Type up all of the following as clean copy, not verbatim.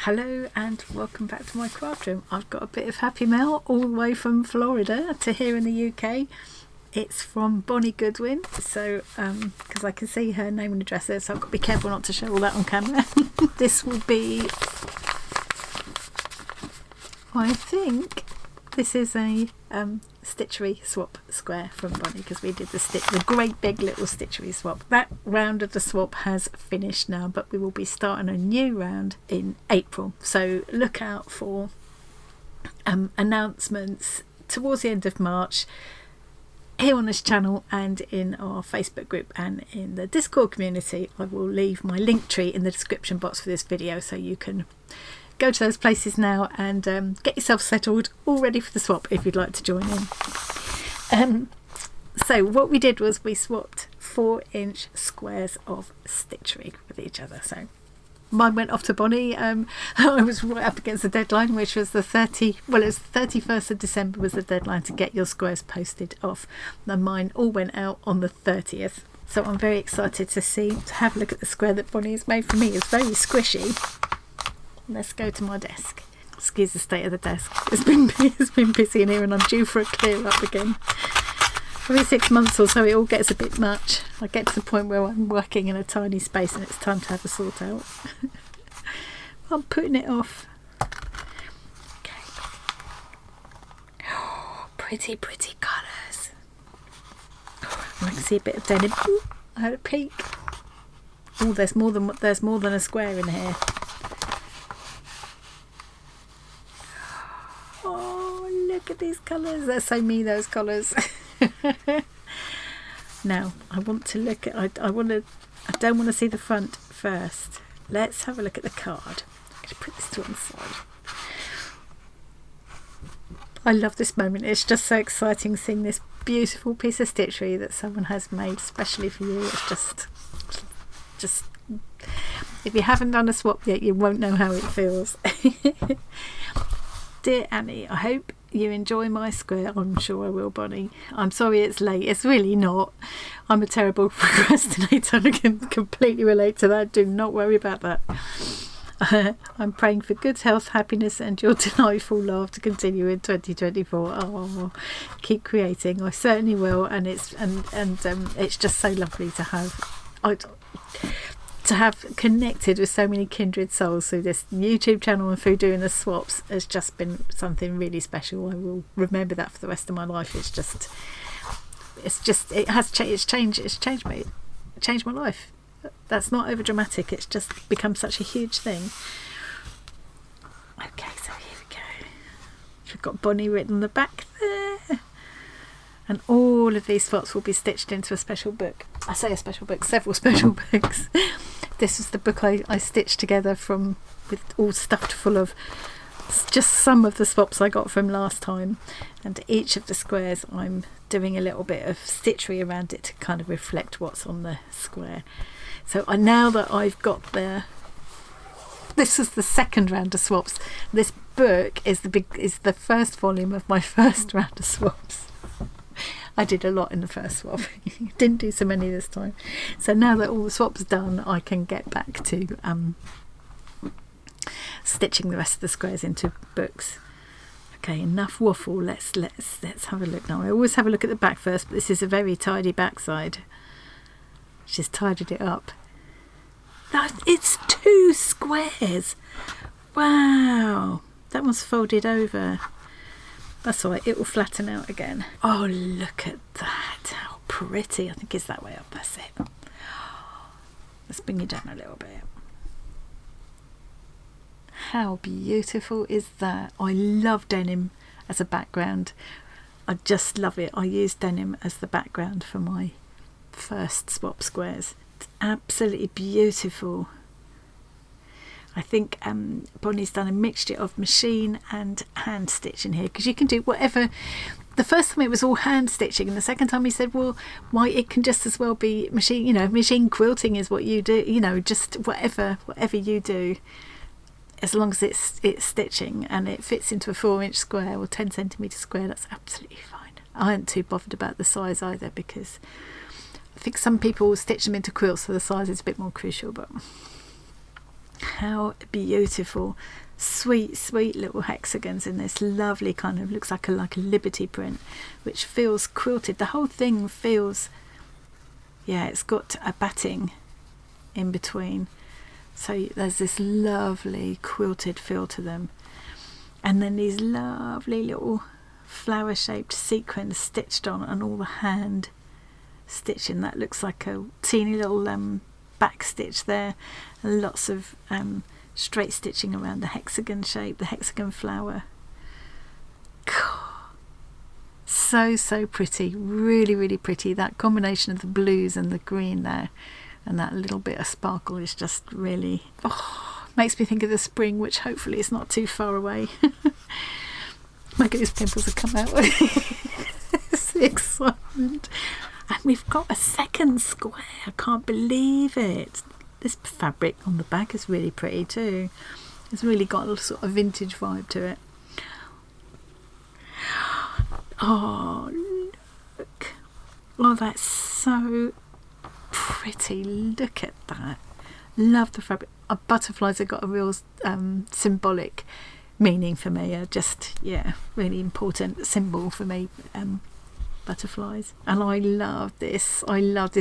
Hello and welcome back to my craft room. I've got a bit of happy mail all the way from Florida to here in the UK. It's from Bonnie Goodwin, so because I can see her name and address there, so I've got to be careful not to show all that on camera. This will be, I think this is a Stitchery swap square from Bonnie, because we did the great big little Stitchery swap. That round of the swap has finished now, but we will be starting a new round in April, so look out for announcements towards the end of March here on this channel and in our Facebook group and in the Discord community. I will leave my link tree in the description box for this video, so you can go to those places now and get yourself settled, all ready for the swap if you'd like to join in. So what we did was we swapped 4-inch squares of Stitchery with each other. So mine went off to Bonnie. I was right up against the deadline, which was the 31st of December was the deadline to get your squares posted off. And mine all went out on the 30th. So I'm very excited to have a look at the square that Bonnie has made for me. It's very squishy. Let's go to my desk. Excuse the state of the desk. It's been busy in here and I'm due for a clear up again. Every 6 months or so it all gets a bit much. I get to the point where I'm working in a tiny space and it's time to have a sort out. I'm putting it off. Okay. Oh, pretty colours. I can see a bit of denim. Ooh, I had a peek. Oh, there's more than a square in here. Look at these colours. They're so me, those colours. Now I want to look at I don't want to see the front first. Let's have a look at the card. I'm going to put this to one side. I love this moment. It's just so exciting seeing this beautiful piece of stitchery that someone has made especially for you. It's just if you haven't done a swap yet, you won't know how it feels. Dear Annie, I hope you enjoy my square. I'm sure I will, Bonnie. I'm sorry it's late. It's really not. I'm a terrible procrastinator. I can completely relate to that. Do not worry about that. I'm praying for good health, happiness and your delightful laugh to continue in 2024. Oh, keep creating. I certainly will. And it's just so lovely to have connected with so many kindred souls through this YouTube channel and through doing the swaps has just been something really special. I will remember that for the rest of my life. It's changed my life. That's not over dramatic. It's just become such a huge thing. Okay, so here we go. We've got Bonnie written on the back there. And all of these spots will be stitched into a special book. I say a special book, several special books. This is the book I stitched together with all stuffed full of just some of the swaps I got from last time. And each of the squares I'm doing a little bit of stitchery around it to kind of reflect what's on the square. So now that I've got this is the second round of swaps. This book is the first volume of my first round of swaps. I did a lot in the first swap. Didn't do so many this time. So now that all the swaps done, I can get back to stitching the rest of the squares into books. Okay, enough waffle. Let's have a look now. I always have a look at the back first, but this is a very tidy backside. She's tidied it up. It's 2 squares. Wow, that one's folded over. That's all right, it will flatten out again. Oh, look at that. How pretty. I think it's that way up. That's it. Let's bring you down a little bit. How beautiful is that? I love denim as a background. I just love it. I use denim as the background for my first swap squares. It's absolutely beautiful. I think Bonnie's done a mixture of machine and hand stitch in here, because you can do whatever. The first time it was all hand stitching, and the second time he said, well, why, it can just as well be machine, machine quilting is what you do, just whatever you do, as long as it's stitching and it fits into a 4-inch square or 10 centimetre square, that's absolutely fine. I ain't too bothered about the size either, because I think some people stitch them into quilts, so the size is a bit more crucial, but how beautiful. Sweet, sweet little hexagons in this lovely kind of, looks like a Liberty print, which feels quilted. The whole thing feels, yeah, it's got a batting in between. So there's this lovely quilted feel to them. And then these lovely little flower shaped sequins stitched on, and all the hand stitching. That looks like a teeny little back stitch there. And lots of straight stitching around the hexagon shape, the hexagon flower. So pretty, really, really pretty. That combination of the blues and the green there, and that little bit of sparkle is just really, makes me think of the spring, which hopefully is not too far away. My goose pimples have come out. It's the excitement. And we've got a second square. I can't believe it. This fabric on the back is really pretty too. It's really got a sort of vintage vibe to it. Oh, look. Oh, that's so pretty. Look at that. Love the fabric. Butterflies have got a real symbolic meaning for me. Just, yeah, really important symbol for me. Butterflies. And I love this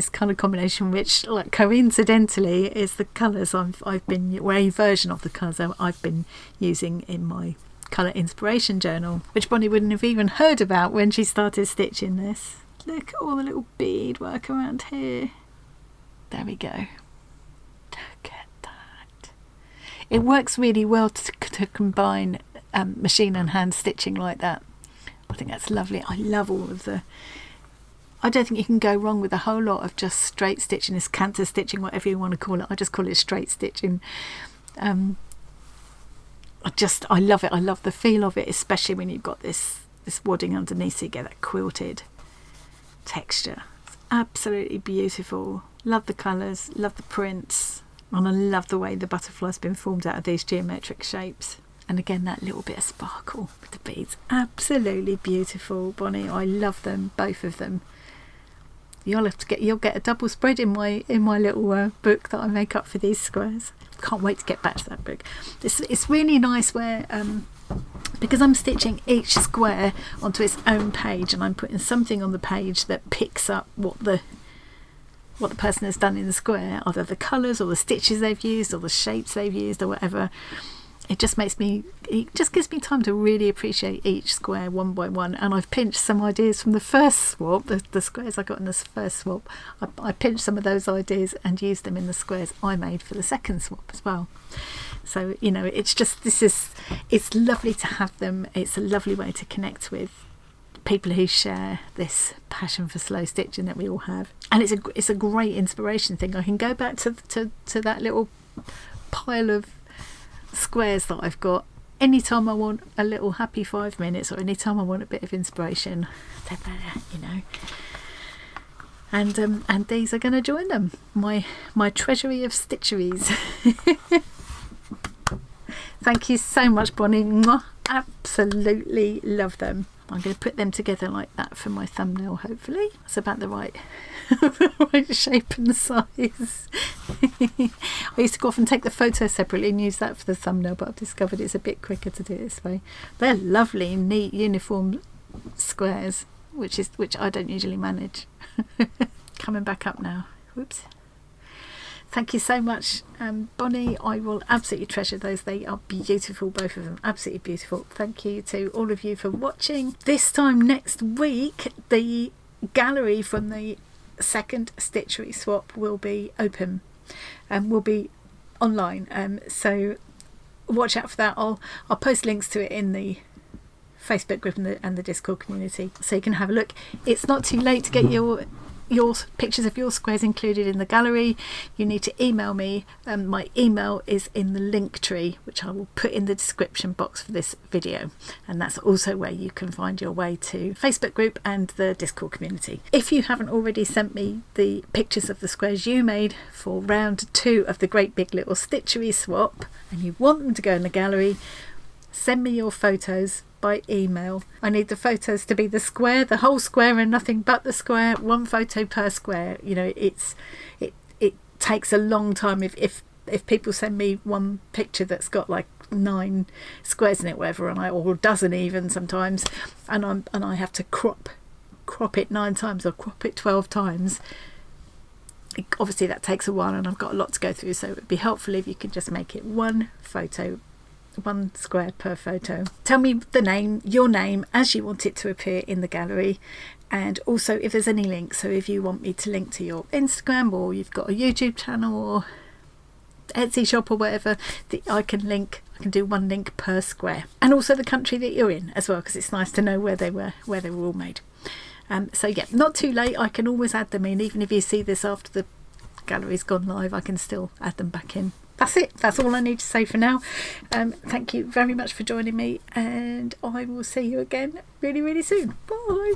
colour combination, which, like, coincidentally is the colours I've been, or a version of the colours I've been using in my colour inspiration journal, which Bonnie wouldn't have even heard about when she started stitching this. Look at all the little bead work around here. There we go. Look at that. It works really well to combine machine and hand stitching like that. I think that's lovely. I love all of I don't think you can go wrong with a whole lot of just straight stitching, this canter stitching, whatever you want to call it. I just call it straight stitching. I love it. I love the feel of it, especially when you've got this wadding underneath, so you get that quilted texture. It's absolutely beautiful. Love the colours, love the prints, and I love the way the butterfly's been formed out of these geometric shapes. And again, that little bit of sparkle with the beads. Absolutely beautiful, Bonnie. I love them, both of them. You'll get a double spread in my little book that I make up for these squares. Can't wait to get back to that book. It's really nice where because I'm stitching each square onto its own page, and I'm putting something on the page that picks up what the person has done in the square, either the colours or the stitches they've used or the shapes they've used or whatever. It just gives me time to really appreciate each square one by one. And I've pinched some ideas from the first swap, the squares I got in this first swap. I pinched some of those ideas and used them in the squares I made for the second swap as well. So, you know, it's just, it's lovely to have them. It's a lovely way to connect with people who share this passion for slow stitching that we all have. And it's a great inspiration thing. I can go back to that little pile of squares that I've got anytime I want a little happy 5 minutes, or anytime I want a bit of inspiration. They're there, you know. And these are going to join them, my treasury of stitcheries. Thank you so much, Bonnie. Mwah. Absolutely love them. I'm going to put them together like that for my thumbnail, hopefully. It's about the right shape and size. I used to go off and take the photo separately and use that for the thumbnail, but I've discovered it's a bit quicker to do it this way. They're lovely, neat, uniform squares, which I don't usually manage. Coming back up now. Whoops. Thank you so much, Bonnie. I will absolutely treasure those. They are beautiful, both of them. Absolutely beautiful. Thank you to all of you for watching. This time next week, the gallery from the second Stitchery swap will be open and will be online. So watch out for that. I'll post links to it in the Facebook group and the Discord community, so you can have a look. It's not too late to get your pictures of your squares included in the gallery. You need to email me. My email is in the link tree, which I will put in the description box for this video, and that's also where you can find your way to Facebook group and the Discord community. If you haven't already sent me the pictures of the squares you made for round 2 of the Great Big Little Stitchery swap, and you want them to go in the gallery, send me your photos by email. I need the photos to be the square, the whole square, and nothing but the square. 1 photo per square. You know, it takes a long time. If if people send me one picture that's got like 9 squares in it, whatever, or a dozen even sometimes, and I have to crop it 9 times or crop it 12 times, obviously that takes a while, and I've got a lot to go through. So it would be helpful if you could just make it 1 photo, 1 square per photo. Tell me your name as you want it to appear in the gallery, and also if there's any links. So if you want me to link to your Instagram, or you've got a YouTube channel or Etsy shop or whatever, I can do 1 link per square, and also the country that you're in as well, because it's nice to know where they were all made. So yeah, not too late, I can always add them in. Even if you see this after the gallery's gone live, I can still add them back in. That's it, that's all I need to say for now. Thank you very much for joining me, and I will see you again really, really soon. Bye.